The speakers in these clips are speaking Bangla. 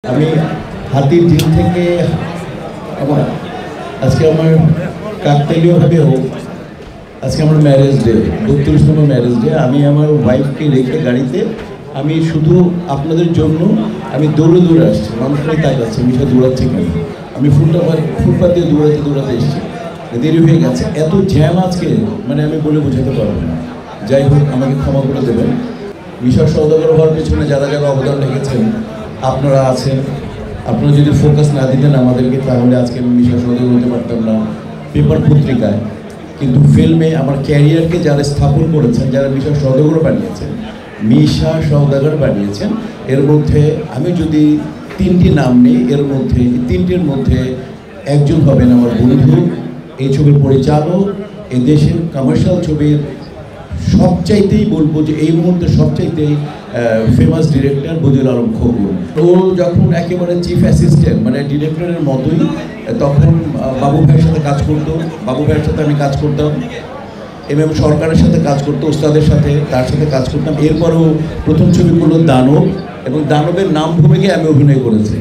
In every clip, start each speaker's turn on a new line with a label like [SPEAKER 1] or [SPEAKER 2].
[SPEAKER 1] আমি হাতির ঝিল থেকে আমার আজকে আমার কাকতালীয়ভাবে হোক, আজকে আমার ম্যারেজ ডে, 32তম ম্যারেজ ডে। আমি আমার ওয়াইফকে রেখে গাড়িতে আমি শুধু আপনাদের জন্য আমি দৌড়ে দৌড়ে আসছি। মানুষরাই তাকাচ্ছে মিশা দৌড়াচ্ছে কেন। আমি ফুটপাথ দিয়ে দৌড়াতে এসেছি, দেরি হয়ে গেছে। এত জ্যাম আজকে মানে আমি বলে বোঝাতে পারবো না। যাই হোক, আমাকে ক্ষমা করে দেবেন। মিশা সওদাগর হওয়ার পেছনে যারা যারা অবদান রেখেছেন আপনারা আছেন। আপনারা যদি ফোকাস না দিতেন আমাদেরকে, তাহলে আজকে আমি মিশা সওদাগর হতে পারতাম না পেপার পত্রিকায়। কিন্তু ফিল্মে আমার ক্যারিয়ারকে যারা স্থাপন করেছেন, যারা মিশা সওদাগর বানিয়েছেন, মিশা সওদাগর বানিয়েছেন, এর মধ্যে আমি যদি 3টি নাম নিই, এর মধ্যে 3টির মধ্যে একজন হবেন আমার বন্ধু, এই ছবির পরিচালক, এই দেশের কমার্শিয়াল ছবির সবচাইতেই বলবো যে এই মুহূর্তে সবচাইতেই ফেমাস ডিরেক্টর বদিউল আলম খোকন। ও যখন একেবারে চিফ অ্যাসিস্ট্যান্ট মানে ডিরেক্টরের মতোই, তখন বাবু ভাইয়ের সাথে কাজ করতো। বাবু ভাইয়ের সাথে আমি কাজ করতাম, এম সরকারের সাথে কাজ করতো, ওস্তাদের সাথে তার সাথে কাজ করতাম। এরপরও প্রথম ছবি করলো দানব, এবং দানবের নাম ভূমিকে আমি অভিনয় করেছি।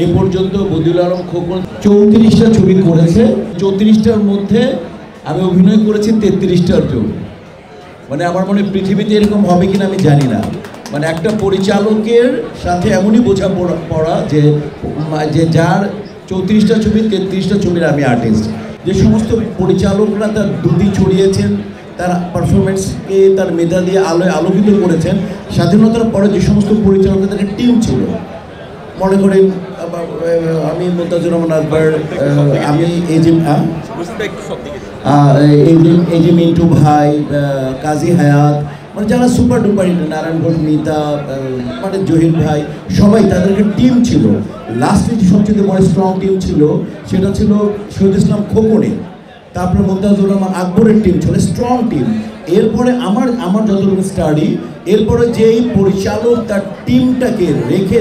[SPEAKER 1] এই পর্যন্ত বদিউল আলম খোকন 34টা ছবি করেছে। 34টার মধ্যে আমি অভিনয় করেছি 33টার ছবি। মানে আমার মনে পৃথিবীতে এরকম হবে কিনা আমি জানি না। মানে একটা পরিচালকের সাথে এমনই বোঝাপড়া যে যার 34টা ছবি 33টা ছবির আমি আর্টিস্ট। যে সমস্ত পরিচালকরা তার দুটি ছড়িয়েছেন, তার পারফরমেন্সকে তার মেধা দিয়ে আলোকিত করেছেন, স্বাধীনতার পরে যে সমস্ত পরিচালকের তাদের টিম ছিল, মনে করেন আমি মুনতাজুর রহমান আকবর, আমি এই যে মিন্টু ভাই, কাজী হায়াত, মানে যারা সুপার ডুপার, নারায়ণ ঘোষ, মিতা, মানে জহির ভাই, সবাই তাদেরকে টিম ছিল। লাস্টে যে সবচেয়ে বড় স্ট্রং টিম ছিল সেটা ছিল শহীদ ইসলাম খোকনের, তারপরে মুনতাজুর রহমান আকবরের টিম ছিল স্ট্রং টিম। এরপরে আমার যতটুকু স্টাডি, এরপরে যেই পরিচালক তার টিমটাকে রেখে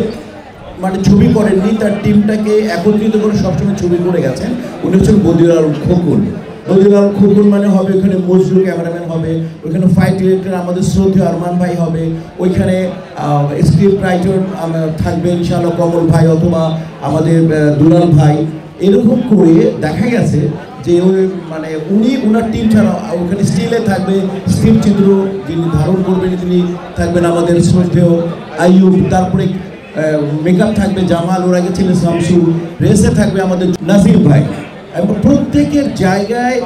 [SPEAKER 1] মানে ছবি করেননি, তার টিমটাকে একত্রিত করে সবসময় ছবি করে গেছেন, উনি হচ্ছেন বদিউল আলম খোকন। বদিউল আলম খোকন মানে হবে ওইখানে মজলু ক্যামেরাম্যান হবে, ওইখানে ফাইট ডিরেক্টর আমাদের শ্রদ্ধেয় আরমান ভাই হবে, ওইখানে স্ক্রিপ্ট রাইটার থাকবে ইনশাআল্লাহ কমল ভাই অথবা আমাদের দুলাল ভাই। এরকম করে দেখা গেছে যে ওই মানে উনার টিম ছাড়া ওখানে স্টিলে থাকবে স্থির চিত্র, যিনি ধারণ করবেন তিনি থাকবেন আমাদের শ্রদ্ধেয় আইয়ুব, তারপরে মেকআপ থাকবে জামাল, ওর আগে ছিলেন শামসু, রেসে থাকবে আমাদের নাসির ভাই। এবং প্রত্যেকের জায়গায়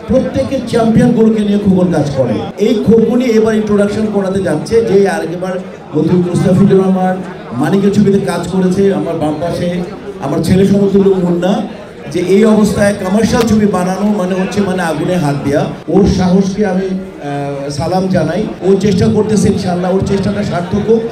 [SPEAKER 1] প্রত্যেকের চ্যাম্পিয়নগুলোকে নিয়ে খোকন কাজ করে। এই খোকনই এবার ইন্ট্রোডাকশন করাতে যাচ্ছে, যে আরেকবার বন্ধু মুস্তাফিজুর রহমান মানিকের ছবিতে কাজ করেছে, আমার বাম পাশে আমার ছেলে সমতুল্য মুন্না। যে এই অবস্থায় কমার্শিয়াল ছবি বানানো মানে হচ্ছে মানে আগুনে হাত দেওয়া। ওর সাহসকে আমি সালাম জানাই। ও চেষ্টা করতেছে, ইনশাআল্লাহ ওর চেষ্টাটা সার্থক হোক।